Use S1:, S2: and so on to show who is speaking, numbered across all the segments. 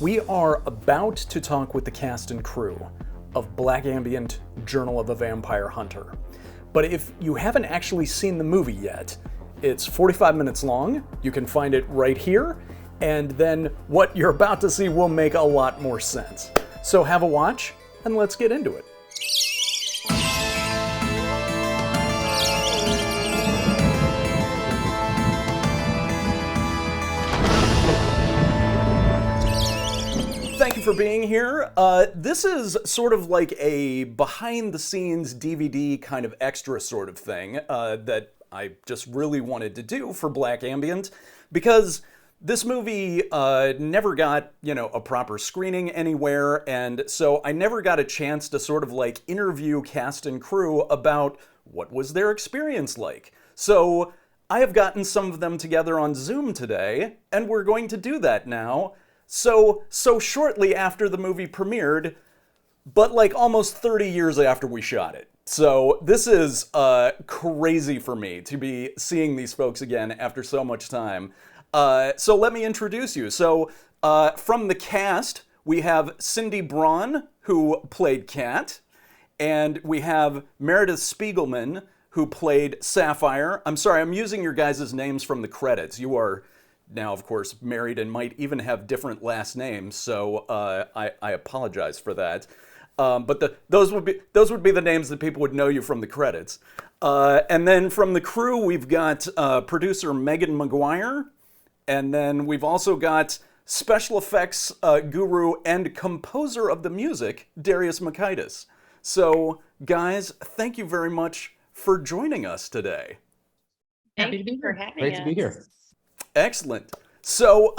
S1: We are about to talk with the cast and crew of Black Ambient, Journal of a Vampire Hunter. But if you haven't actually seen the movie yet, it's 45 minutes long, you can find it right here, and then what you're about to see will make a lot more sense. So have a watch, and let's get into it. Thank you for being here. This is sort of like a behind-the-scenes DVD kind of extra sort of thing that I just really wanted to do for Black Ambient, because this movie never got, a proper screening anywhere, and so I never got a chance to sort of like interview cast and crew about what was their experience like. So I have gotten some of them together on Zoom today, and we're going to do that now. So shortly after the movie premiered, but like almost 30 years after we shot it. So this is crazy for me to be seeing these folks again after so much time. So let me introduce you. So from the cast, we have Cindi Braun, who played Kat, and we have Meredith Spiegelman, who played Sapphire. I'm sorry, I'm using your guys' names from the credits. You are now, of course, married and might even have different last names, so I apologize for that. But those would be the names that people would know you from the credits. And then from the crew, we've got producer Megan McGuire, and then we've also got special effects guru and composer of the music, Darius Makaitis. So, guys, thank you very much for joining us today.
S2: Happy to be here.
S3: Great to be here.
S1: Excellent. So,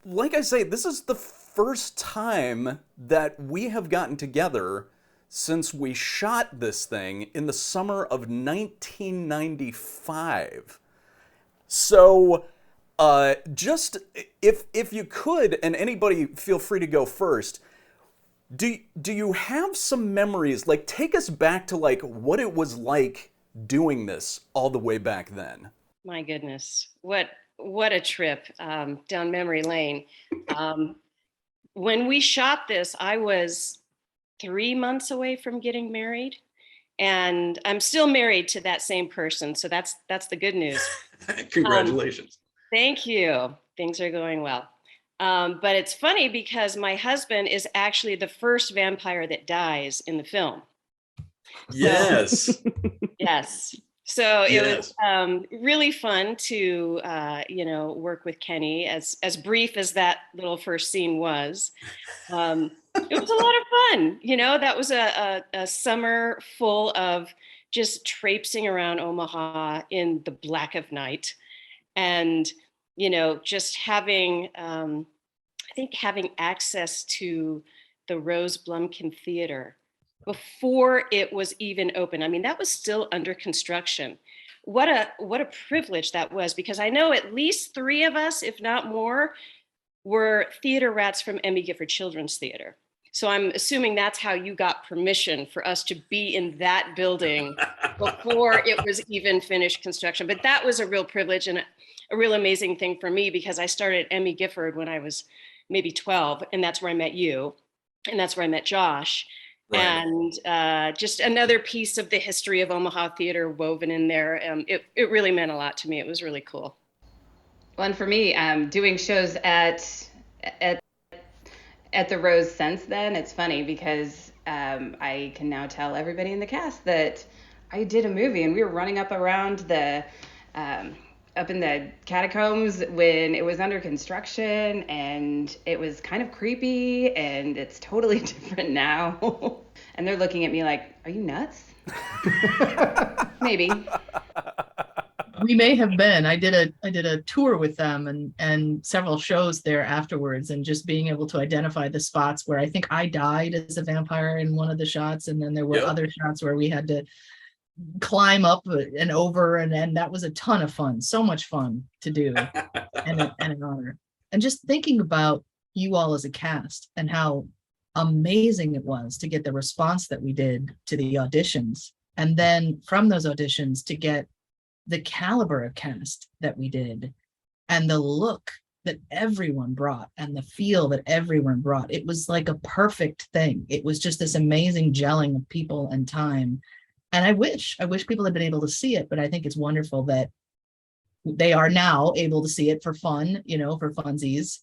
S1: like I say, this is the first time that we have gotten together since we shot this thing in the summer of 1995. So, just if you could, and anybody feel free to go first, do you have some memories? Like, take us back to like what it was like doing this all the way back then.
S2: My goodness, what a trip down memory lane. When we shot this, I was 3 months away from getting married, and I'm still married to that same person. So that's the good news.
S1: Congratulations.
S2: Thank you. Things are going well. But it's funny because my husband is actually the first vampire that dies in the film.
S1: Yes.
S2: Yes. So it was really fun to, work with Kenny, as brief as that little first scene was. It was a lot of fun. That was a summer full of just traipsing around Omaha in the black of night. And, just having, I think having access to the Rose Blumkin Theater before it was even open. I mean, that was still under construction. What a privilege that was, because I know at least 3 of us, if not more, were theater rats from Emmy Gifford Children's Theater. So I'm assuming that's how you got permission for us to be in that building before it was even finished construction. But that was a real privilege and a real amazing thing for me, because I started at Emmy Gifford when I was maybe 12, and that's where I met you, and that's where I met Josh. Right. And just another piece of the history of Omaha theater woven in there. It really meant a lot to me. It was really cool.
S4: Well, and for me, doing shows at the Rose since then, it's funny because I can now tell everybody in the cast that I did a movie, and we were running up around the up in the catacombs when it was under construction, and it was kind of creepy, and it's totally different now. And they're looking at me like, are you nuts? Maybe.
S3: We may have been. I did a tour with them and several shows there afterwards, and just being able to identify the spots where I think I died as a vampire in one of the shots, and then there were other shots where we had to climb up and over, and that was a ton of fun. So much fun to do, and an honor. And just thinking about you all as a cast and how amazing it was to get the response that we did to the auditions, and then from those auditions to get the caliber of cast that we did, and the look that everyone brought and the feel that everyone brought. It was like a perfect thing. It was just this amazing gelling of people and time. And I wish people had been able to see it, but I think it's wonderful that they are now able to see it for fun, for funsies,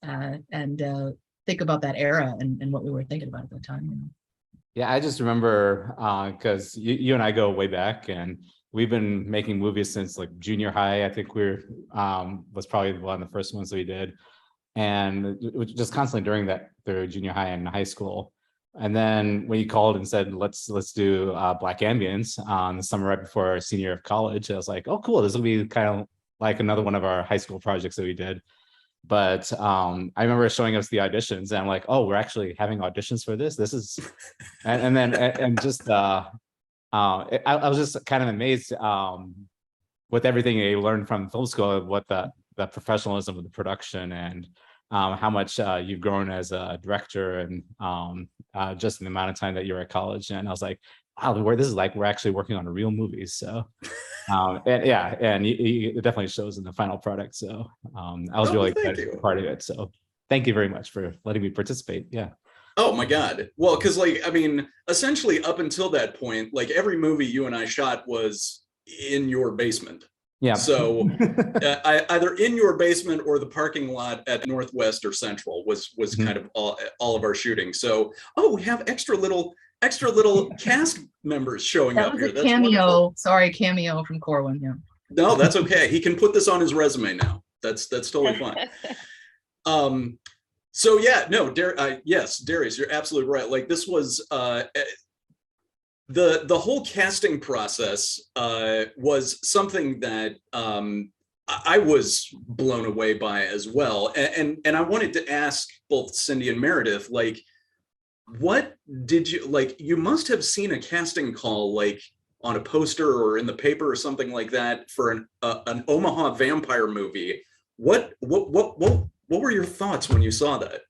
S3: and think about that era and what we were thinking about at the time.
S5: Yeah, I just remember because you and I go way back, and we've been making movies since like junior high. I think we're was probably one of the first ones that we did, and it was just constantly during that through junior high and high school. And then when you called and said let's do Black Ambience the summer right before our senior year of college, I was like, oh cool, this will be kind of like another one of our high school projects that we did. But I remember showing us the auditions, and I'm like, oh, we're actually having auditions for this. This is, and just I was just kind of amazed with everything you learned from film school, what the professionalism of the production, and how much you've grown as a director, and just in the amount of time that you're at college. And I was like, wow, this is like we're actually working on a real movie. So and it definitely shows in the final product. So I was really excited to be part of it. So thank you very much for letting me participate. Yeah.
S1: Oh my God. Well, because essentially up until that point, like every movie you and I shot was in your basement.
S5: Yeah.
S1: So either in your basement or the parking lot at Northwest or Central was kind of all of our shooting. So, we have extra little cast members showing up here.
S3: That's a cameo. Wonderful. Sorry, cameo from Corwin. Yeah.
S1: No, that's okay. He can put this on his resume now. That's totally fine. So yeah, no, yes, Darius, you're absolutely right. Like this was the whole casting process was something that I was blown away by as well. And I wanted to ask both Cindi and Meredith, like, what did you like? You must have seen a casting call like on a poster or in the paper or something like that for an Omaha vampire movie. What were your thoughts when you saw that?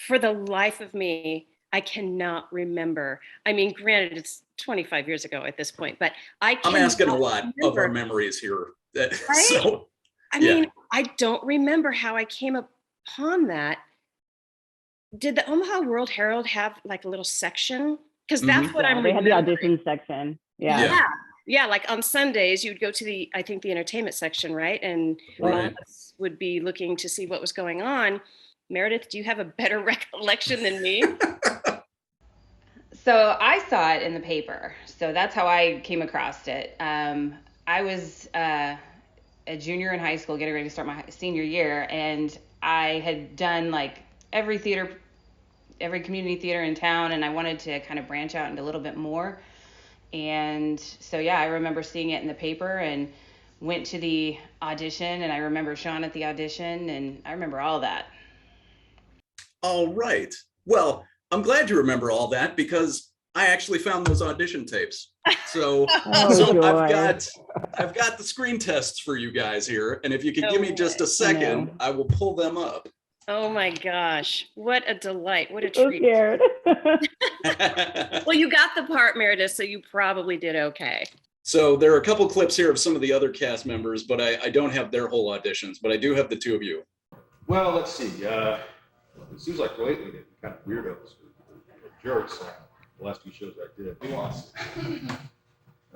S2: For the life of me, I cannot remember. I mean, granted, it's 25 years ago at this point, but I'm
S1: asking a lot of our memories here.
S2: Right? So, I mean, I don't remember how I came upon that. Did the Omaha World Herald have like a little section? Because that's what I'm remembering.
S6: They had the audition section.
S2: Yeah. Like on Sundays, you'd go to the entertainment section, right? And all of us would be looking to see what was going on. Meredith, do you have a better recollection than me?
S4: So I saw it in the paper. So that's how I came across it. I was a junior in high school, getting ready to start my senior year, and I had done like every community theater in town, and I wanted to kind of branch out into a little bit more. And so, I remember seeing it in the paper and went to the audition, and I remember Sean at the audition, and I remember all that.
S1: All right. Well, I'm glad you remember all that because I actually found those audition tapes. So, I've got the screen tests for you guys here, and if you could give me just a second, I will pull them up.
S2: Oh my gosh, what a delight. What a
S6: so
S2: treat.
S6: Scared.
S2: Well, you got the part, Meredith, so you probably did okay.
S1: So there are a couple clips here of some of the other cast members, but I don't have their whole auditions, but I do have the two of you.
S7: Well, let's see. It seems like lately they've been kind of weirdos or jerks on the last few shows I did. Nuance.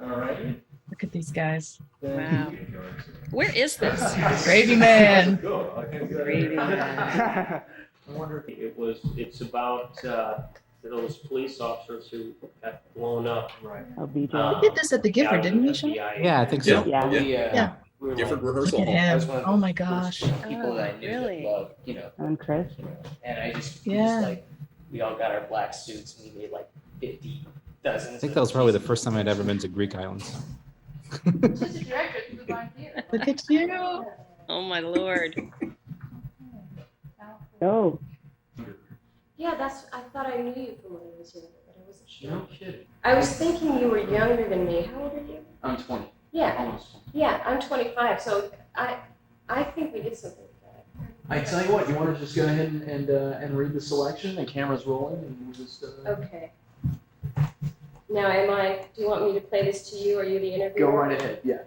S7: All right.
S3: Look at these guys.
S2: Wow. Where is this?
S3: Gravy Man.
S2: Gravy Man.
S8: I wonder if it's about those police officers who got blown up. Right.
S3: We did this at the Gifford, didn't we, Sean?
S5: Yeah, I think so.
S3: Yeah.
S1: Gifford rehearsal
S3: Look at him. Oh my gosh.
S9: People that I knew that loved,
S6: And Chris.
S9: and I just was like, we all got our black suits and we made like 50 dozens.
S5: I think that was probably the first time I'd ever been to Greek Islands.
S3: Look at you.
S2: Oh my Lord.
S6: Oh.
S10: Yeah, I thought I knew you from when I was younger, but I wasn't sure.
S9: No kidding.
S10: I was thinking you were younger than me. How old are you?
S9: I'm 20.
S10: Yeah.
S9: Almost 20.
S10: Yeah, I'm 25, so I think we did something like that.
S9: I tell you what, you want to just go ahead and read the selection? The camera's rolling and we'll just...
S10: Okay. Now, do you want me to play this to you, or are you the interviewer?
S9: Go right ahead, yeah.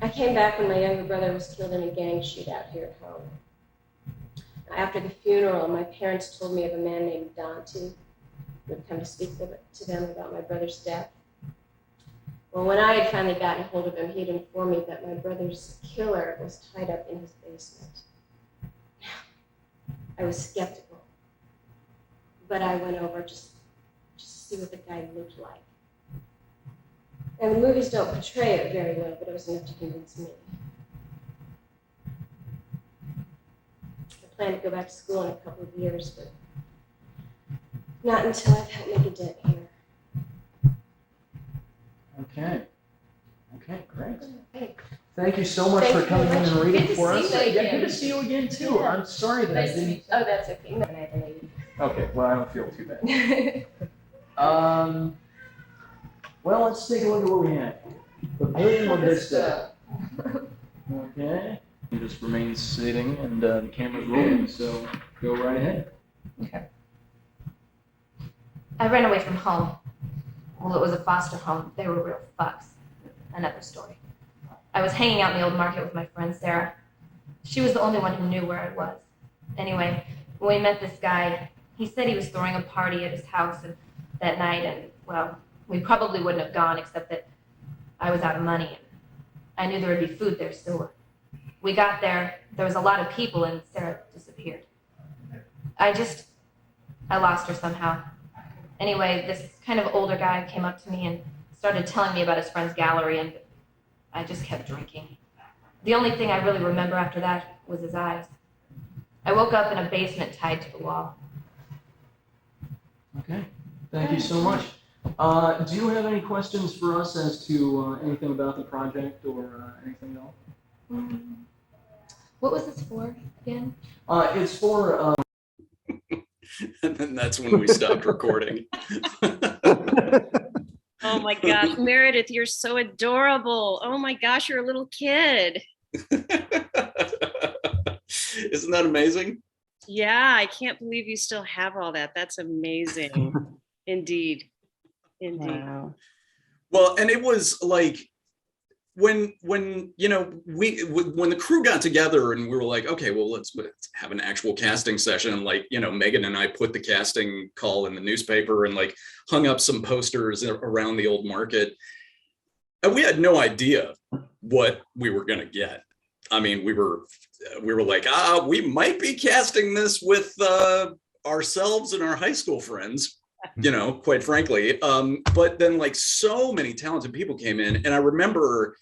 S10: I came back when my younger brother was killed in a gang shootout here at home. After the funeral, my parents told me of a man named Dante who had come to speak to them about my brother's death. Well, when I had finally gotten a hold of him, he'd informed me that my brother's killer was tied up in his basement. I was skeptical, but I went over just to see what the guy looked like. And the movies don't portray it very well, but it was enough to convince me. I plan to go back to school in a couple of years, but not until I've helped make a dent here.
S6: Okay. Okay, great.
S10: Okay.
S6: Thank you so much
S10: Thank
S6: for
S10: you
S6: coming
S10: very
S6: in and
S10: much.
S6: reading
S10: Good to
S6: for
S10: see
S6: us.
S10: you
S6: Yeah,
S10: again.
S6: good to see you again too.
S10: Yeah.
S6: I'm sorry that I
S10: Nice to
S6: didn't.
S10: meet you. Oh, that's okay. No, I believe.
S6: Okay, well, I don't feel too bad. Well, let's take a look at what we have. Pavilion Vista. Okay. You just remain sitting and the camera's rolling, so go right ahead.
S11: Okay. I ran away from home. Well, it was a foster home. They were real fucks. Another story. I was hanging out in the old market with my friend Sarah. She was the only one who knew where I was. Anyway, when we met this guy, he said he was throwing a party at his house that night, and, well, we probably wouldn't have gone except that I was out of money, and I knew there would be food there, so we got there. There was a lot of people, and Sarah disappeared. I lost her somehow. Anyway, this kind of older guy came up to me and started telling me about his friend's gallery, and I just kept drinking. The only thing I really remember after that was his eyes. I woke up in a basement tied to the wall.
S6: Okay. Thank you so much. Do you have any questions for us as to anything about the project or anything else?
S11: What was this for again?
S6: It's for.
S1: And then that's when we stopped recording.
S2: Oh my gosh, Meredith, you're so adorable. Oh my gosh, you're a little kid.
S1: Isn't that amazing?
S2: Yeah, I can't believe you still have all that. That's amazing. Indeed. Indeed.
S12: Wow.
S1: Well, and it was like when you know when the crew got together and we were like, okay, well, let's have an actual casting session. And like, you know, Megan and I put the casting call in the newspaper and like hung up some posters around the old market. And we had no idea what we were going to get. I mean, we were like, we might be casting this with ourselves and our high school friends, you know, quite frankly. But then like so many talented people came in, and I remember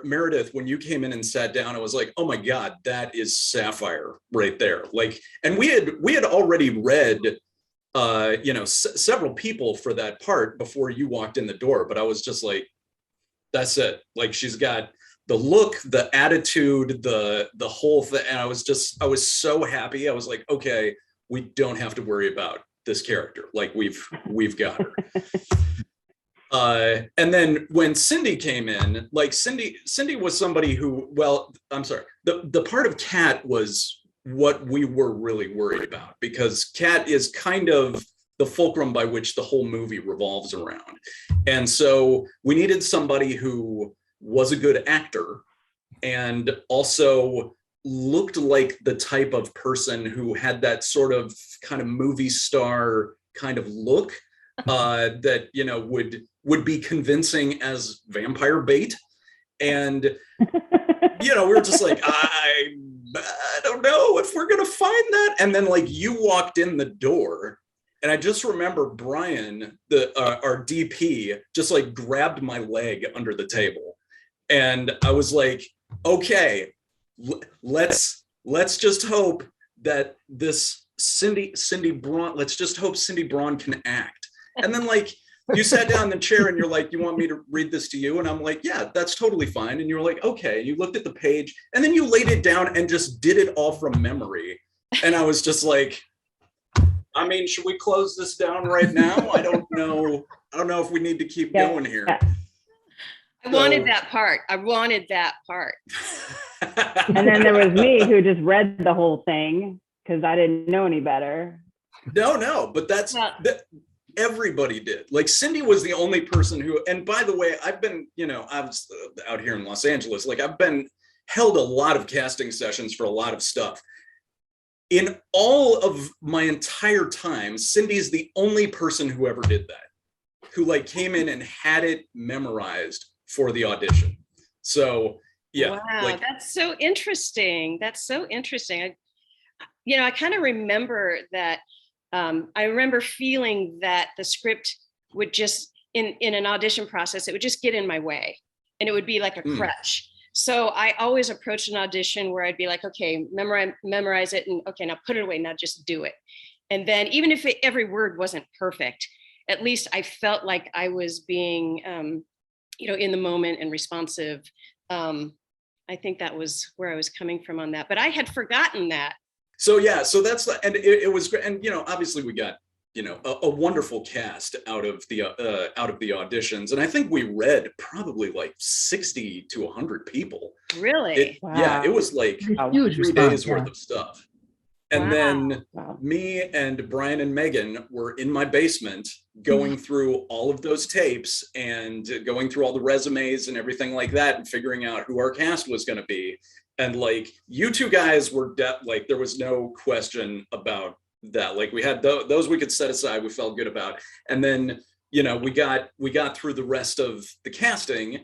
S1: Meredith, when you came in and sat down, I was like, oh my God, that is Sapphire right there. Like, and we had already read, you know, several people for that part before you walked in the door, but I was just like, that's it. Like, she's got the look, the attitude, the whole thing. And I was so happy. I was like, okay, we don't have to worry about this character. Like, we've got her. And then when Cindi came in, like Cindi was somebody who, well, I'm sorry, the part of Kat was what we were really worried about, because Kat is kind of the fulcrum by which the whole movie revolves around. And so we needed somebody who was a good actor and also looked like the type of person who had that sort of kind of movie star kind of look that, you know, would be convincing as vampire bait. And, you know, we were just like, I don't know if we're going to find that. And then like you walked in the door, and I just remember Brian, our DP, just like grabbed my leg under the table. And I was like, okay, let's just hope that this Cindi Braun, let's just hope Cindi Braun can act. And then like, you sat down in the chair and you're like, you want me to read this to you? And I'm like, yeah, that's totally fine. And you were like, okay. And you looked at the page and then you laid it down and just did it all from memory. And I was just like, I mean, should we close this down right now? I don't know if we need to keep going here.
S2: I wanted that part.
S12: And then there was me who just read the whole thing because I didn't know any better.
S1: No, but that's everybody did. Like Cindi was the only person who, and by the way, I've been, you know, I was out here in Los Angeles, like I've been held a lot of casting sessions for a lot of stuff. In all of my entire time, Cindy's the only person who ever did that, who like came in and had it memorized for the audition. So yeah.
S2: Wow,
S1: like,
S2: that's so interesting. That's so interesting. I kind of remember that. I remember feeling that the script would just, in an audition process, it would just get in my way, and it would be like a crutch. So I always approached an audition where I'd be like, okay, memorize it, and okay, now put it away, now just do it. And then even if every word wasn't perfect, at least I felt like I was being, in the moment and responsive. I think that was where I was coming from on that, but I had forgotten that.
S1: So yeah, so that's, and it was great. And, obviously we got, a wonderful cast out of the auditions. And I think we read probably like 60 to 100 people.
S2: Really?
S1: Wow. Yeah, it was like
S3: huge
S1: 3
S3: response,
S1: days worth of stuff. And then me and Brian and Megan were in my basement going through all of those tapes and going through all the resumes and everything like that and figuring out who our cast was going to be. And like, you two guys were like, there was no question about that. Like we had those we could set aside, we felt good about. And then, we got through the rest of the casting,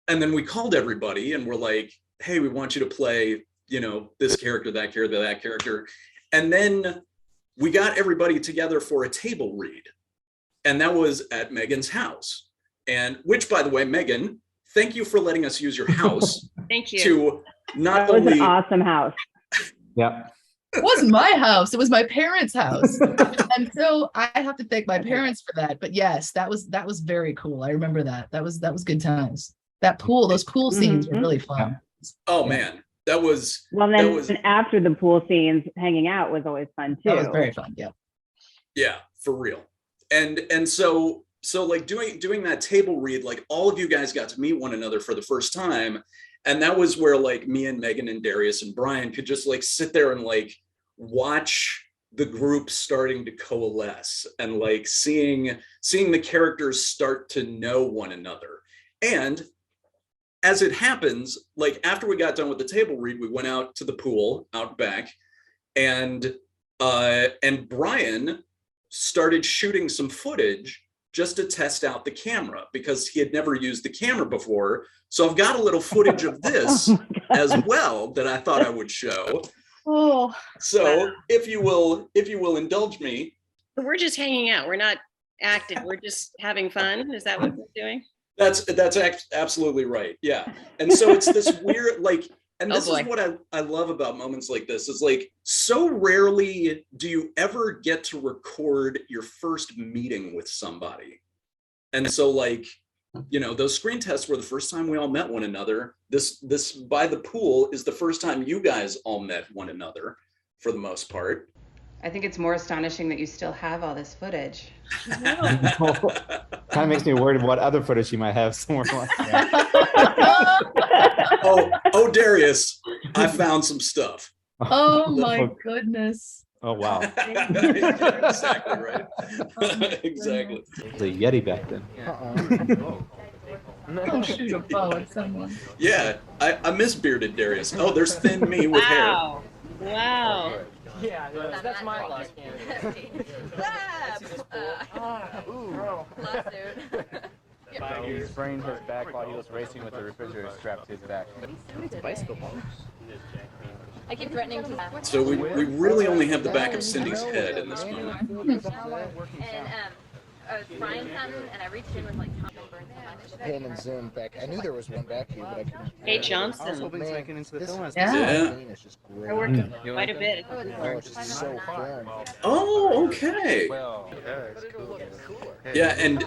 S1: and then we called everybody and we're like, hey, we want you to play, this character, that character. And then we got everybody together for a table read. And that was at Megan's house. And which, by the way, Megan, thank you for letting us use your house.
S2: Thank you.
S1: To not
S12: That was
S1: only
S12: an awesome house.
S5: Yep.
S3: It wasn't my house, it was my parents' house. And so I have to thank my parents for that. But yes, that was very cool. I remember that. That was good times. Those pool scenes were really fun.
S1: Oh man, that was
S12: after the pool scenes, hanging out was always fun too.
S3: That was very fun. Yeah.
S1: Yeah, for real. And so like doing that table read, like all of you guys got to meet one another for the first time. And that was where like me and Megan and Darius and Brian could just like sit there and like watch the group starting to coalesce and like seeing the characters start to know one another. And as it happens, like after we got done with the table read, we went out to the pool out back, and Brian started shooting some footage just to test out the camera because he had never used the camera before. So I've got a little footage of this as well that I thought I would show.
S2: Oh.
S1: So if you will indulge me.
S2: We're just hanging out. We're not active. We're just having fun. Is that what we're doing?
S1: That's absolutely right. Yeah. And so it's this weird, like, and this is what I love about moments like this is like, so rarely do you ever get to record your first meeting with somebody. And so like, those screen tests were the first time we all met one another. This by the pool is the first time you guys all met one another for the most part.
S4: I think it's more astonishing that you still have all this footage.
S5: Kind of makes me worried what other footage you might have somewhere like that.
S1: Oh, Darius, I found some stuff.
S3: Oh my goodness.
S5: Oh, wow.
S1: Exactly right. Exactly.
S5: It was a Yeti back then.
S3: Oh, shoot a bow at someone.
S1: Yeah, I miss bearded Darius. Oh, there's thin me with hair.
S2: Wow.
S9: Yeah, that's my last candidate.
S5: He sprained his back while he was racing with the refrigerator strapped to his back.
S9: It's bicycle bumps.
S11: I keep threatening to.
S1: So we really only have the back of Cindy's head in this moment.
S11: And I was frying something, and I reached in with like top and burned some.
S13: Pan and zoom back. I knew there was one back here, but I couldn't.
S2: Hey, Johnson.
S5: I was hoping to make it into the film.
S1: Yeah.
S13: It's just great.
S2: I worked quite a bit.
S13: Oh, it's just so fun.
S1: Oh, okay. Yeah, and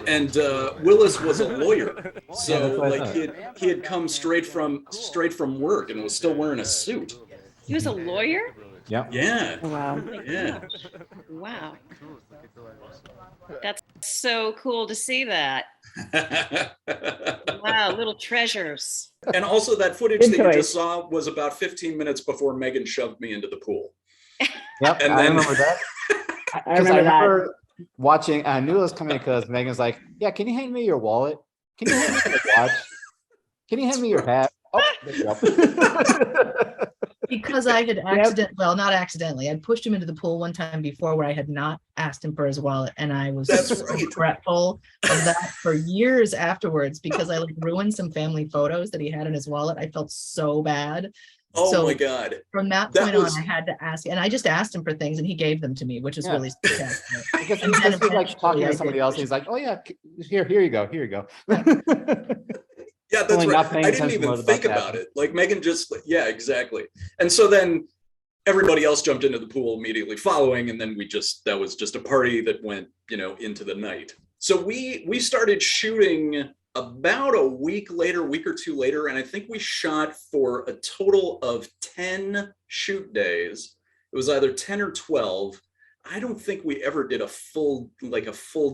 S1: Willis was a lawyer, so like he had come straight from work and was still wearing a suit.
S2: He was a lawyer?
S5: Yep.
S1: Yeah.
S12: Oh, wow.
S1: Yeah.
S2: Wow. That's so cool to see that. Wow, little treasures.
S1: And also that footage that you just saw was about 15 minutes before Megan shoved me into the pool.
S5: Yep,
S1: and
S5: I
S1: then
S5: remember that.
S12: I remember that.
S5: watching, I knew it was coming because Megan's like, yeah, can you hand me your wallet? Can you hand me your watch? Can you hand me your hat? Oh, there you go.
S3: Because I had well, not accidentally. I'd pushed him into the pool one time before where I had not asked him for his wallet. And I was so regretful of that for years afterwards because I like ruined some family photos that he had in his wallet. I felt so bad.
S1: Oh my God.
S3: From that point on, I had to ask, and I just asked him for things and he gave them to me, which is really spectacular.
S5: Because he's like talking to somebody else and he's like, oh yeah, here you go.
S1: Yeah, that's right. I didn't even think about it. Like Megan just, yeah, exactly. And so then everybody else jumped into the pool immediately following. And then that was just a party that went, into the night. So we started shooting about a week or two later. And I think we shot for a total of 10 shoot days. It was either 10 or 12. I don't think we ever did a full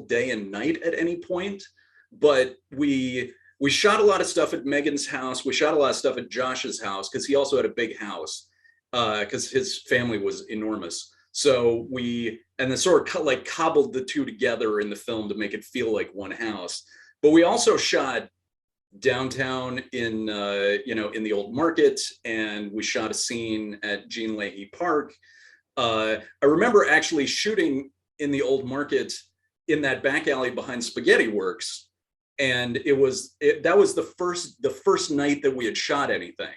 S1: day and night at any point, but we shot a lot of stuff at Megan's house. We shot a lot of stuff at Josh's house because he also had a big house because his family was enormous. So and then sort of cobbled the two together in the film to make it feel like one house. But we also shot downtown in the old market, and we shot a scene at Jean Leahy Park. I remember actually shooting in the old market in that back alley behind Spaghetti Works. And that was the first night that we had shot anything.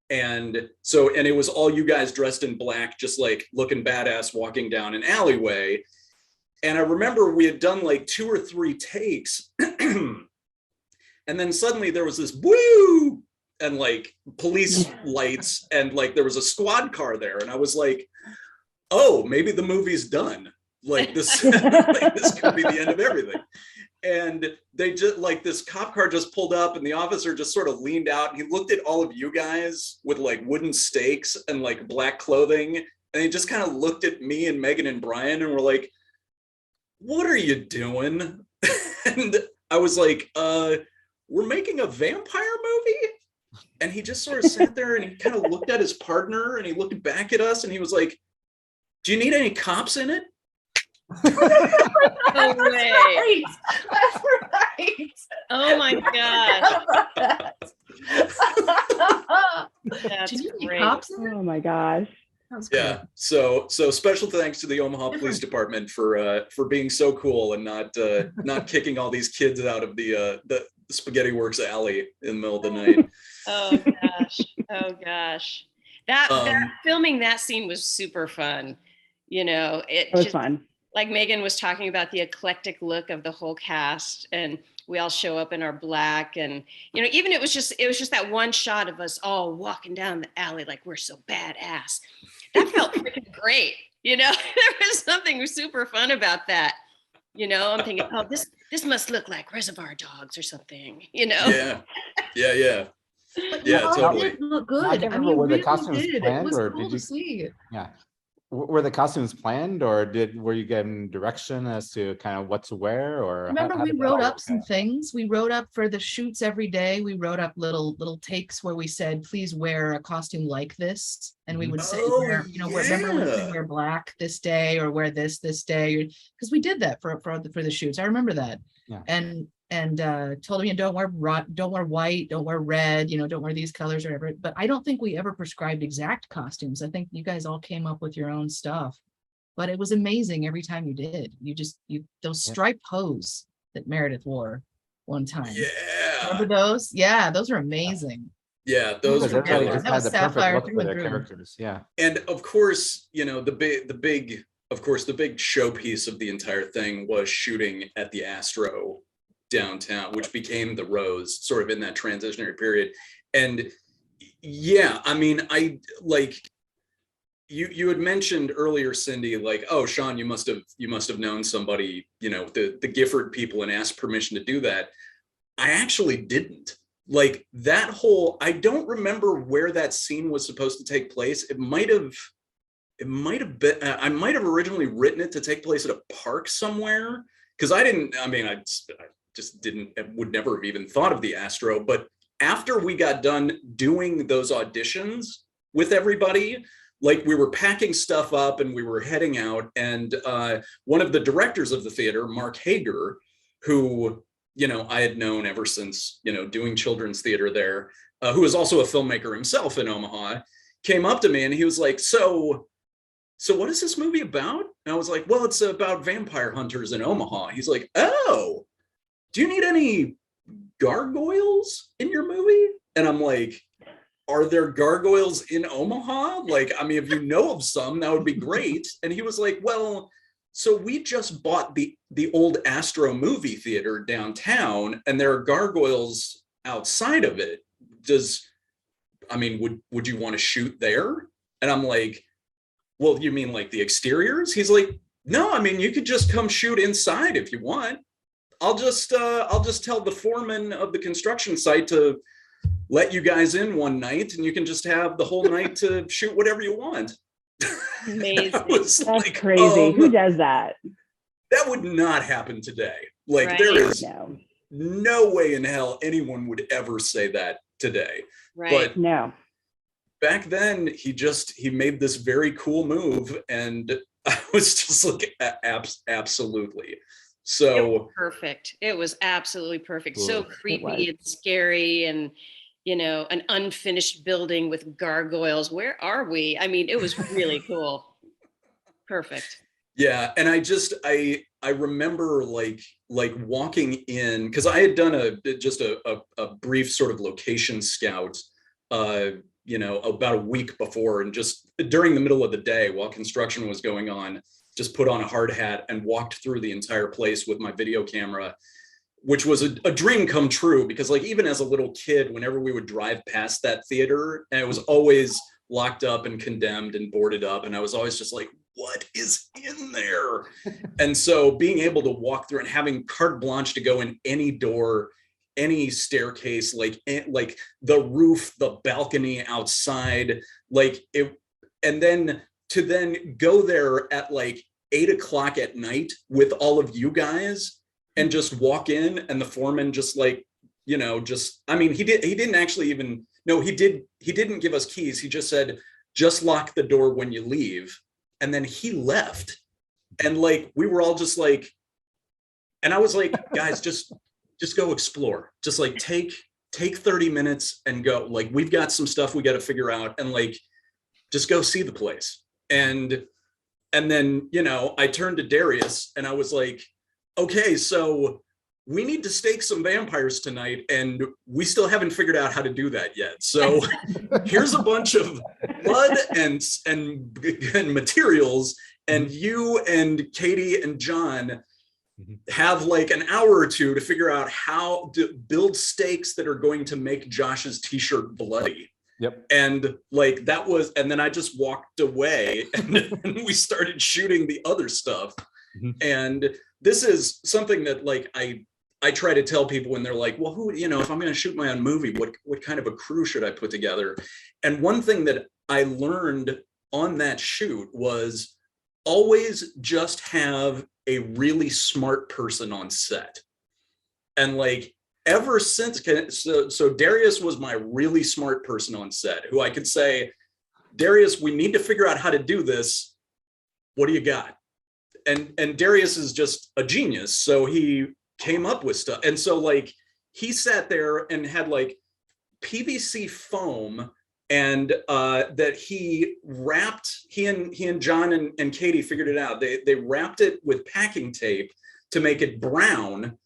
S1: And it was all you guys dressed in black, just like looking badass, walking down an alleyway. And I remember we had done like 2 or 3 takes. And then suddenly there was this woo and like police lights and like there was a squad car there. And I was like, oh, maybe the movie's done. Like this could be the end of everything. And they just this cop car just pulled up and the officer just sort of leaned out and he looked at all of you guys with like wooden stakes and like black clothing. And he just kind of looked at me and Megan and Brian and were like, what are you doing? And I was like, we're making a vampire movie? And he just sort of sat there and he kind of looked at his partner and he looked back at us and he was like, do you need any cops in it?
S2: No way.
S3: Right. That's right.
S2: Oh my gosh. That's great.
S12: Oh my gosh.
S1: Yeah. So special thanks to the Omaha Police Department for being so cool and not kicking all these kids out of the Spaghetti Works alley in the middle of the night.
S2: Oh gosh. That filming that scene was super fun. It was fun. Like Megan was talking about the eclectic look of the whole cast, and we all show up in our black, and even it was just that one shot of us all walking down the alley like we're so badass. That felt freaking great. There was something super fun about that. I'm thinking, oh, this must look like Reservoir Dogs or something.
S1: Yeah.
S3: But
S1: totally.
S3: It looked good.
S5: I can't remember, were the
S3: really
S5: costumes
S3: did.
S5: planned,
S3: It was
S5: or
S3: cool
S5: did you?
S3: to see.
S5: Yeah. Were the costumes planned, or were you given direction as to kind of what to wear? Or
S3: Remember,
S5: how
S3: we
S5: did that
S3: wrote
S5: all
S3: up
S5: work
S3: some
S5: out?
S3: things. We wrote up for the shoots every day. We wrote up little takes where we said, please wear a costume like this. And we would say, remember we said wear black this day or wear this day, because we did that for the shoots. I remember that.
S5: Yeah.
S3: And told him, don't wear white, don't wear red, don't wear these colors or whatever. But I don't think we ever prescribed exact costumes. I think you guys all came up with your own stuff. But it was amazing every time you did. Those striped hose that Meredith wore one time.
S1: Yeah.
S3: Remember those? Yeah, those are amazing.
S1: Yeah, those were
S5: everybody
S1: killer.
S5: just
S3: That
S5: had
S3: was
S5: the perfect
S3: Sapphire
S5: look
S3: through
S5: for
S3: and
S5: their
S3: through.
S5: characters. Yeah.
S1: And of course, the big showpiece of the entire thing was shooting at the Astro downtown, which became the Rose sort of in that transitionary period. And yeah, I mean, you had mentioned earlier, Cindy, like, oh, Sean, you must have known somebody, the Gifford people, and asked permission to do that. I actually didn't. Like that whole, I don't remember where that scene was supposed to take place. It might have been, I might have originally written it to take place at a park somewhere. Cause I just didn't, would never have even thought of the Astro. But after we got done doing those auditions with everybody, like we were packing stuff up and we were heading out, and one of the directors of the theater, Mark Hager, who, you know, I had known ever since, you know, doing children's theater there, who is also a filmmaker himself in Omaha, came up to me and he was like, so what is this movie about? And I was like, well, it's about vampire hunters in Omaha. He's like, oh, do you need any gargoyles in your movie? And I'm like, are there gargoyles in Omaha? Like, I mean, if you know of some, that would be great. And he was like, well, so we just bought the old Astro movie theater downtown, and there are gargoyles outside of it. Would you want to shoot there? And I'm like, well, you mean like the exteriors? He's like, no, I mean, you could just come shoot inside if you want. I'll just tell the foreman of the construction site to let you guys in one night, and you can just have the whole night to shoot whatever you want.
S2: Amazing.
S12: That's like, crazy. Who does that?
S1: That would not happen today. Like,
S2: right.
S1: There is no way in hell anyone would ever say that today.
S2: Right.
S1: But
S12: no.
S1: Back then, he made this very cool move, and I was just like, absolutely. So
S2: it was perfect. It was absolutely perfect.
S1: Cool.
S2: So creepy and scary, and you know, an unfinished building with gargoyles. Where are we? I mean, it was really cool. Perfect.
S1: Yeah, and I remember like walking in, because I had done a brief sort of location scout, you know, about a week before, and just during the middle of the day while construction was going on, just put on a hard hat and walked through the entire place with my video camera, which was a dream come true, because like even as a little kid, whenever we would drive past that theater, and it was always locked up and condemned and boarded up, and I was always just like, what is in there? And so being able to walk through and having carte blanche to go in any door, any staircase, like the roof, the balcony outside, like it, and then to go there at like 8 o'clock at night with all of you guys and just walk in, and the foreman just like, you know, just, I mean, he didn't actually even, no, he didn't give us keys. He just said, just lock the door when you leave. And then he left. And like, we were all just like, and I was like, guys, just go explore. Just like take 30 minutes and go. Like, we've got some stuff we got to figure out, and like, just go see the place. And then, you know, I turned to Darius and I was like, okay, so we need to stake some vampires tonight, and we still haven't figured out how to do that yet. So here's a bunch of blood and materials, and you and Katie and John have like an hour or two to figure out how to build stakes that are going to make Josh's t-shirt bloody.
S5: Yep.
S1: And like that was, and then I just walked away, and we started shooting the other stuff. And this is something that like I try to tell people when they're like, well, who, you know, if I'm going to shoot my own movie, what kind of a crew should I put together? And one thing that I learned on that shoot was always just have a really smart person on set. And like, ever since, so Darius was my really smart person on set, who I could say, Darius, we need to figure out how to do this. What do you got? And Darius is just a genius. So he came up with stuff. And so like, he sat there and had like PVC foam, and that he wrapped, he and John and Katie figured it out. They wrapped it with packing tape to make it brown,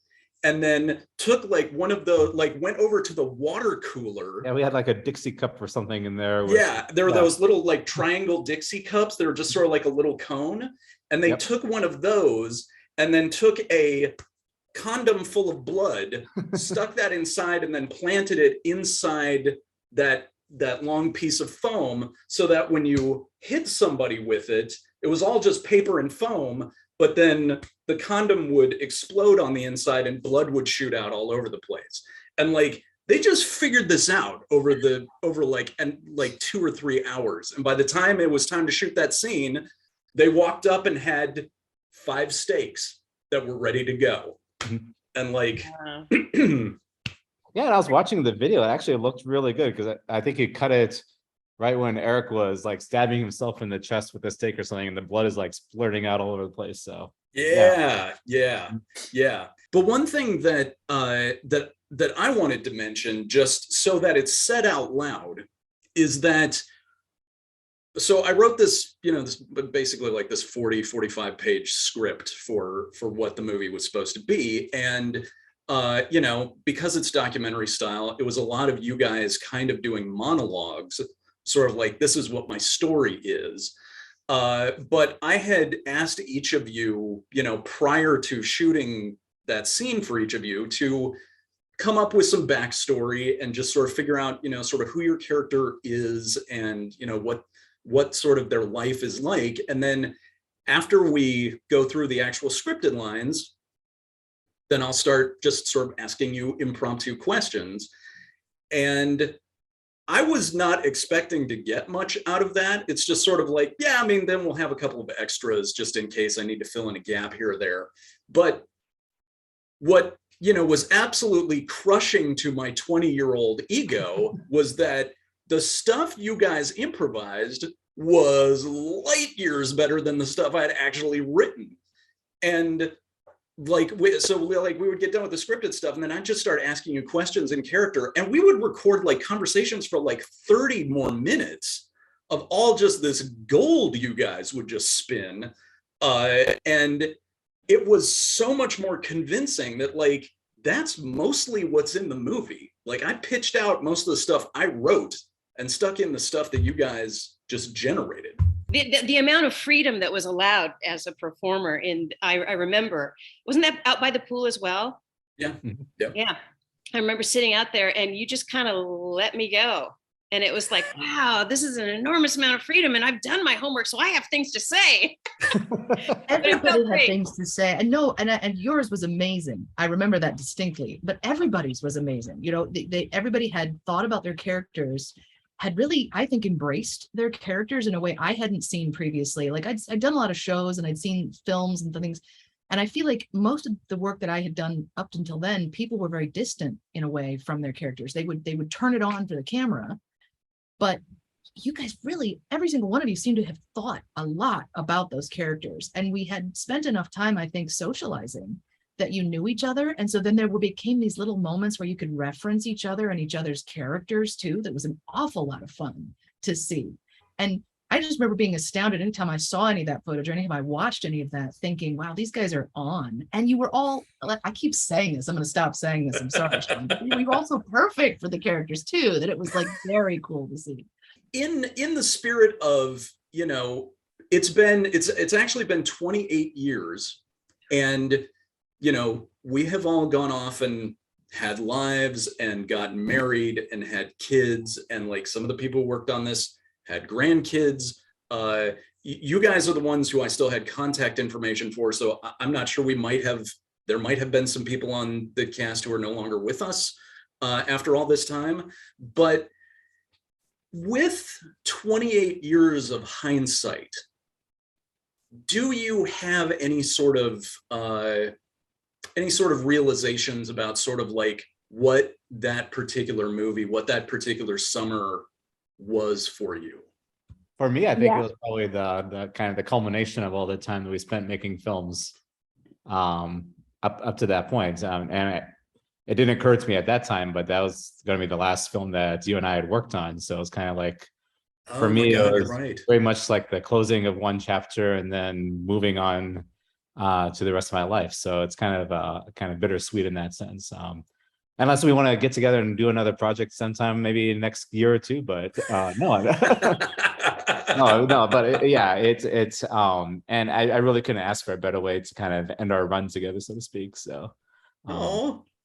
S1: and then took like one of the, like went over to the water cooler.
S5: Yeah, we had like a Dixie cup or something in there.
S1: Yeah, there were those little like triangle Dixie cups that were just sort of like a little cone. And they took one of those and then took a condom full of blood, stuck that inside, and then planted it inside that long piece of foam, so that when you hit somebody with it, it was all just paper and foam, but then the condom would explode on the inside and blood would shoot out all over the place. And like, they just figured this out over like 2 or 3 hours. And by the time it was time to shoot that scene, they walked up and had 5 stakes that were ready to go. And like,
S5: yeah, and I was watching the video. It actually looked really good, because I think he cut it right when Eric was like stabbing himself in the chest with a stake or something, and the blood is like splurting out all over the place. So
S1: yeah. But one thing that that I wanted to mention, just so that it's said out loud, is that, so I wrote this, this basically like this 45 page script for what the movie was supposed to be. And, because it's documentary style, it was a lot of you guys kind of doing monologues, sort of like, this is what my story is. But I had asked each of you, prior to shooting that scene for each of you, to come up with some backstory and just sort of figure out, sort of who your character is and, what sort of their life is like. And then after we go through the actual scripted lines, then I'll start just sort of asking you impromptu questions. And I was not expecting to get much out of that. It's just sort of like, yeah, I mean, then we'll have a couple of extras just in case I need to fill in a gap here or there. But what, was absolutely crushing to my 20-year-old ego was that the stuff you guys improvised was light years better than the stuff I had actually written. And we would get done with the scripted stuff, and then I'd just start asking you questions in character, and we would record like conversations for like 30 more minutes of all just this gold you guys would just spin. And it was so much more convincing that like, that's mostly what's in the movie. Like, I pitched out most of the stuff I wrote and stuck in the stuff that you guys just generated.
S2: The amount of freedom that was allowed as a performer I remember, wasn't that out by the pool as well?
S1: Yeah.
S2: Yeah. I remember sitting out there and you just kind of let me go. And it was like, wow, this is an enormous amount of freedom. And I've done my homework, so I have things to say.
S3: Everybody had things to say. And and yours was amazing. I remember that distinctly, but everybody's was amazing. Everybody had thought about their characters, had really, I think, embraced their characters in a way I hadn't seen previously. Like I'd done a lot of shows and I'd seen films and things. And I feel like most of the work that I had done up until then, people were very distant in a way from their characters. They would turn it on for the camera. But you guys really, every single one of you seemed to have thought a lot about those characters. And we had spent enough time, I think, socializing that you knew each other. And so then there became these little moments where you could reference each other and each other's characters too. That was an awful lot of fun to see. And I just remember being astounded anytime I saw any of that footage or anytime I watched any of that, thinking, wow, these guys are on. And you were all, I keep saying this, I'm going to stop saying this, I'm sorry, Sean, but you were also perfect for the characters too, that it was like very cool to see.
S1: In the spirit of, it's actually been 28 years, and, we have all gone off and had lives and gotten married and had kids, and like some of the people who worked on this had grandkids. You guys are the ones who I still had contact information for, so I'm not sure there might have been some people on the cast who are no longer with us after all this time. But with 28 years of hindsight, do you have any sort of realizations about sort of like what that particular movie, what that particular summer was for you?
S5: For me, I think it was probably the kind of the culmination of all the time that we spent making films up to that point. And it didn't occur to me at that time, but that was going to be the last film that you and I had worked on. So it was kind of like, for me, it was very much like the closing of one chapter and then moving on to the rest of my life. So it's kind of bittersweet in that sense. Unless we want to get together and do another project sometime, maybe next year or two, but no, but it's and I really couldn't ask for a better way to kind of end our run together, so to speak. So,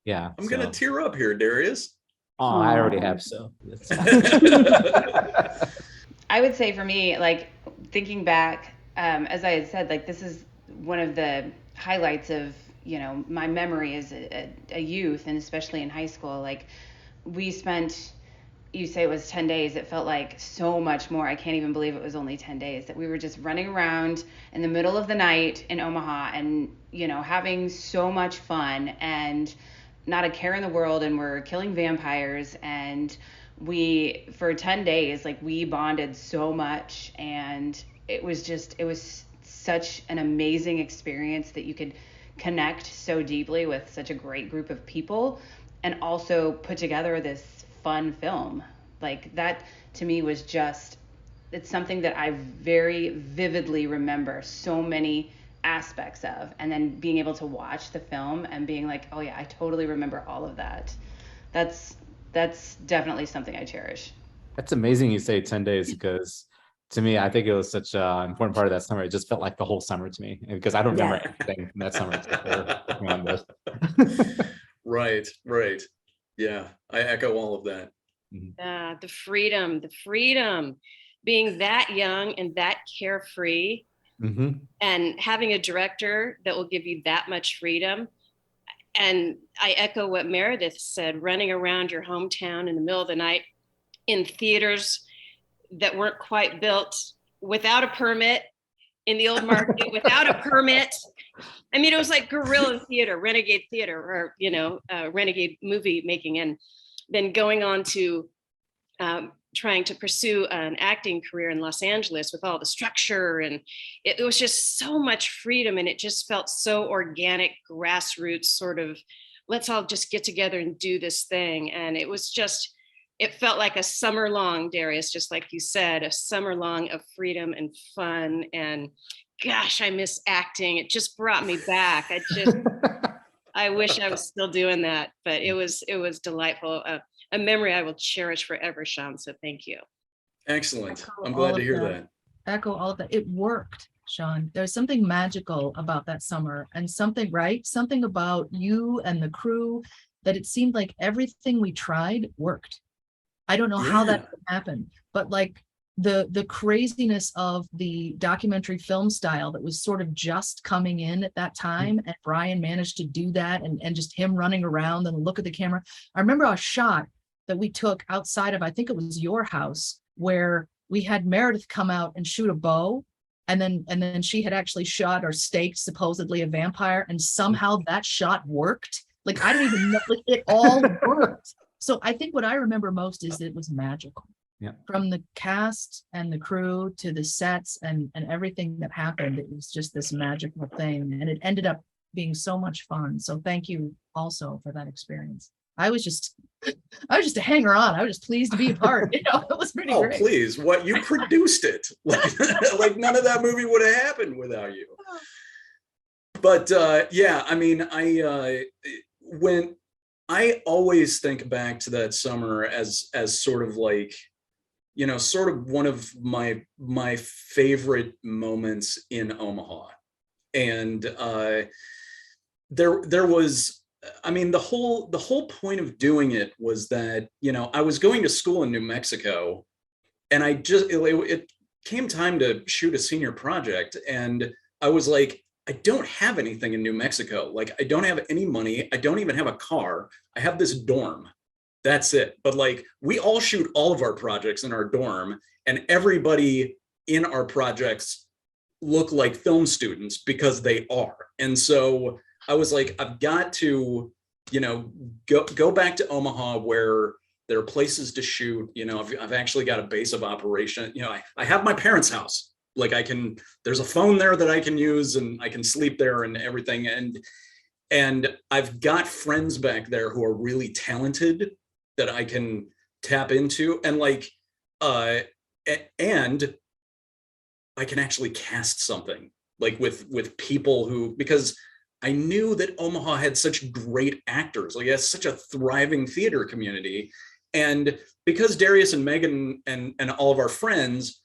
S5: yeah,
S1: I'm gonna tear up here, Darius.
S5: Oh, I already have. So,
S4: I would say for me, like thinking back, as I had said, like this is one of the highlights of my memory as a youth, and especially in high school. Like we spent, you say it was 10 days, it felt like so much more. I can't even believe it was only 10 days that we were just running around in the middle of the night in Omaha and having so much fun. And not a care in the world, and we're killing vampires, and we, for 10 days, like, we bonded so much, and it was such an amazing experience that you could connect so deeply with such a great group of people and also put together this fun film. Like, that to me was just, it's something that I very vividly remember so many aspects of, and then being able to watch the film and being like, oh yeah, I totally remember all of that. That's definitely something I cherish.
S5: That's amazing you say 10 days, because to me, I think it was such an important part of that summer. It just felt like the whole summer to me, because I don't remember anything from that summer except for working on this.
S1: Right. Yeah, I echo all of that.
S2: The freedom, being that young and that carefree, and having a director that will give you that much freedom. And I echo what Meredith said, running around your hometown in the middle of the night in theaters that weren't quite built, without a permit, in the old market, without a permit. I mean, it was like guerrilla theater, renegade theater, or, renegade movie making, and then going on to trying to pursue an acting career in Los Angeles with all the structure. And it was just so much freedom, and it just felt so organic, grassroots sort of, let's all just get together and do this thing. And it was just, it felt like a summer long, Darius, just like you said, a summer long of freedom and fun. And gosh, I miss acting. It just brought me back. I wish I was still doing that, but it was delightful. A memory I will cherish forever, Sean. So thank you.
S1: Excellent. I'm glad to hear that.
S3: Echo all of that. It worked, Sean. There's something magical about that summer, and something about you and the crew, that it seemed like everything we tried worked. I don't know how that happened, but like the craziness of the documentary film style that was sort of just coming in at that time, and Brian managed to do that, and just him running around and look at the camera. I remember a shot that we took outside of, I think it was your house, where we had Meredith come out and shoot a bow, and then she had actually shot or staked supposedly a vampire, and somehow that shot worked. Like, I don't even know, like, it all worked. So I think what I remember most is it was magical.
S5: Yeah.
S3: From the cast and the crew to the sets and everything that happened, it was just this magical thing, and it ended up being so much fun. So thank you also for that experience. I was just a hanger on. I was just pleased to be a part. It was pretty great.
S1: Oh, please. What, you produced it. Like none of that movie would have happened without you. But yeah, I mean, I always think back to that summer as sort of like, sort of one of my favorite moments in Omaha. And there was, I mean, the whole point of doing it was that, I was going to school in New Mexico, and it came time to shoot a senior project, and I was like, I don't have anything in New Mexico. Like, I don't have any money. I don't even have a car. I have this dorm. That's it. But like, we all shoot all of our projects in our dorm, and everybody in our projects look like film students because they are. And so I was like, I've got to, go back to Omaha where there are places to shoot. I've actually got a base of operation. I have my parents' house. Like, there's a phone there that I can use, and I can sleep there and everything. And I've got friends back there who are really talented that I can tap into, and and I can actually cast something like with people who, because I knew that Omaha had such great actors, like it has such a thriving theater community. And because Darius and Megan and all of our friends,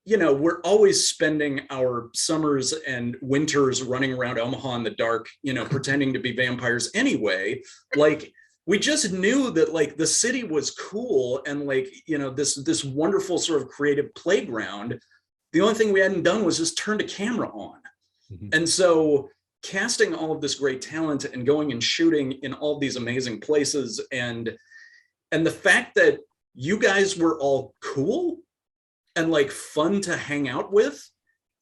S1: we're always spending our summers and winters running around Omaha in the dark, pretending to be vampires anyway. Like, we just knew that like the city was cool, and like, this wonderful sort of creative playground. The only thing we hadn't done was just turned a camera on. And so casting all of this great talent and going and shooting in all these amazing places, and the fact that you guys were all cool and like fun to hang out with,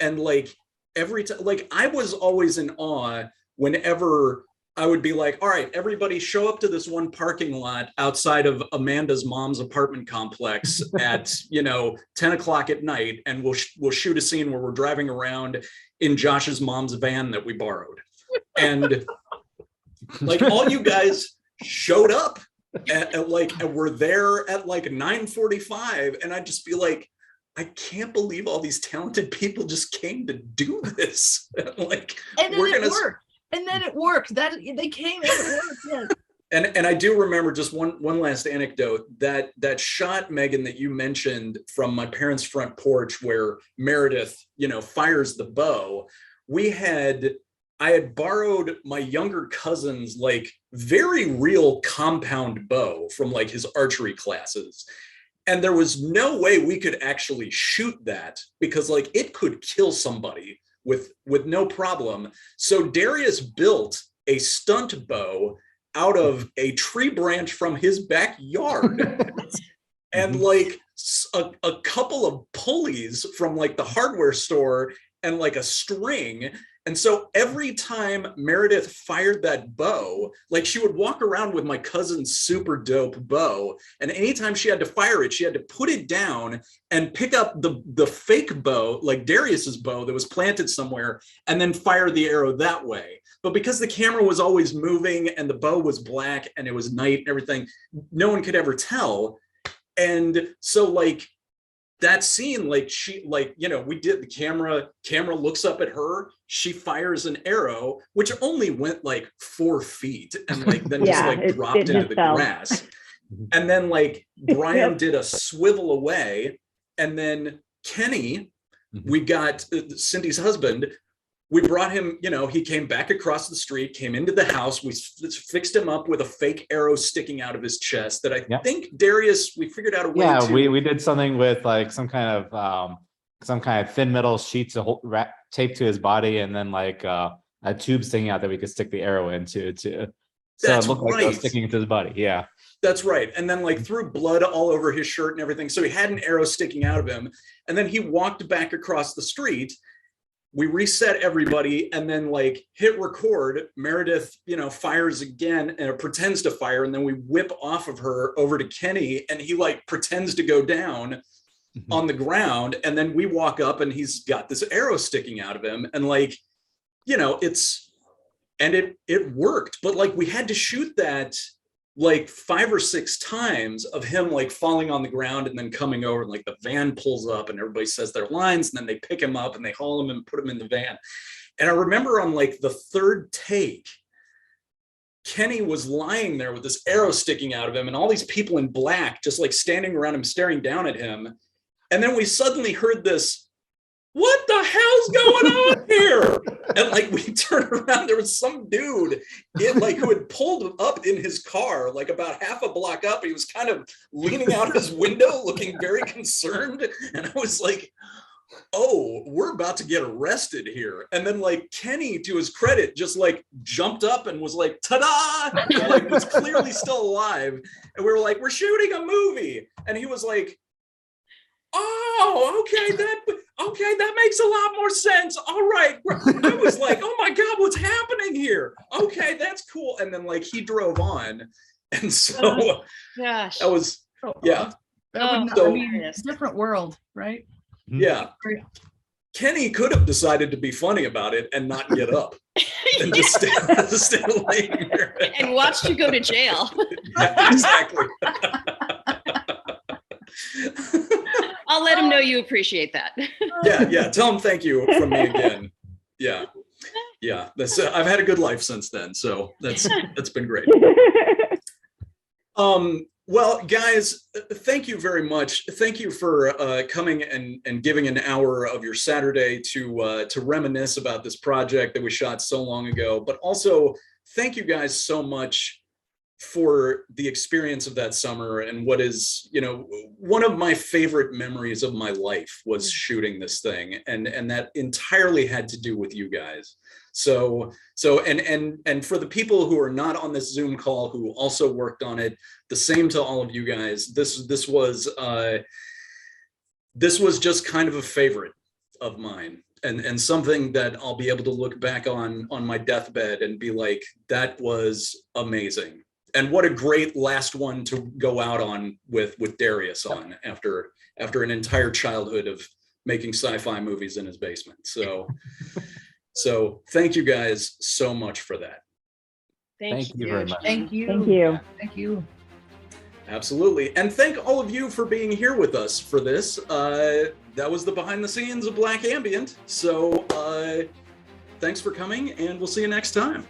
S1: and like every time, like I was always in awe whenever I would be like, all right, everybody show up to this one parking lot outside of Amanda's mom's apartment complex at, 10 o'clock at night. And we'll shoot a scene where we're driving around in Josh's mom's van that we borrowed. And like all you guys showed up at like, and we're there at like 9:45. And I'd just be like, I can't believe all these talented people just came to do this. Like,
S3: and then it worked. And then it worked. That they came and it worked. Yes.
S1: And I do remember just one last anecdote, that shot, Megan, that you mentioned from my parents' front porch where Meredith, fires the bow. I had borrowed my younger cousin's like very real compound bow from like his archery classes. And there was no way we could actually shoot that because like it could kill somebody with no problem. So Darius built a stunt bow out of a tree branch from his backyard and like a couple of pulleys from like the hardware store and like a string. And so every time Meredith fired that bow, like she would walk around with my cousin's super dope bow. And anytime she had to fire it, she had to put it down and pick up the fake bow, like Darius's bow that was planted somewhere, and then fire the arrow that way. But because the camera was always moving and the bow was black and it was night and everything, no one could ever tell. And so like, that scene, like we did, the camera looks up at her, she fires an arrow, which only went like 4 feet and like then just like dropped into the grass. And then like Brian did a swivel away, and then Kenny, we got Cindy's husband, we brought him, he came back across the street, came into the house. We fixed him up with a fake arrow sticking out of his chest that I think Darius, we figured out a way to.
S5: Yeah, we did something with like some kind of thin metal sheets taped to his body, and then like a tube sticking out that we could stick the arrow into too. So it looked like it was sticking into his body. Yeah.
S1: That's right. And then like threw blood all over his shirt and everything. So he had an arrow sticking out of him. And then he walked back across the street. We reset everybody and then like hit record. Meredith, fires again and pretends to fire. And then we whip off of her over to Kenny and he like pretends to go down on the ground. And then we walk up and he's got this arrow sticking out of him. And like, it worked. But like we had to shoot that like 5 or 6 times of him like falling on the ground and then coming over and like the van pulls up and everybody says their lines and then they pick him up and they haul him and put him in the van. And I remember on like the 3rd take, Kenny was lying there with this arrow sticking out of him and all these people in black just like standing around him, staring down at him. And then we suddenly heard this, what the hell's going on here? And like we turned around, there was some dude who had pulled up in his car, like about half a block up. He was kind of leaning out his window, looking very concerned. And I was like, oh, we're about to get arrested here. And then like Kenny, to his credit, just like jumped up and was like, ta-da! And, like was clearly still alive. And we were like, we're shooting a movie. And he was like, oh, okay, that makes a lot more sense. All right. I was like, oh my God, what's happening here? Okay, that's cool. And then like he drove on. And so
S2: gosh.
S1: That was, yeah.
S3: Different world, right?
S1: Yeah. Kenny could have decided to be funny about it and not get up and just stay laying there.
S2: And watched you go to jail.
S1: Yeah, exactly.
S2: I'll let him know you appreciate that.
S1: Yeah. Tell him thank you from me again. Yeah. That's I've had a good life since then, so that's been great. Well, guys, thank you very much. Thank you for coming and giving an hour of your Saturday to reminisce about this project that we shot so long ago. But also, thank you guys so much for the experience of that summer and what is, one of my favorite memories of my life was shooting this thing, and that entirely had to do with you guys. So and for the people who are not on this Zoom call who also worked on it, the same to all of you guys. This was just kind of a favorite of mine. and something that I'll be able to look back on my deathbed and be like, that was amazing. And what a great last one to go out on with Darius on after an entire childhood of making sci-fi movies in his basement. So thank you guys so much for that.
S5: Thank you very much.
S3: Thank you.
S12: Thank you.
S3: Thank you.
S1: Absolutely. And thank all of you for being here with us for this. That was the behind the scenes of Black Ambient. So thanks for coming, and we'll see you next time.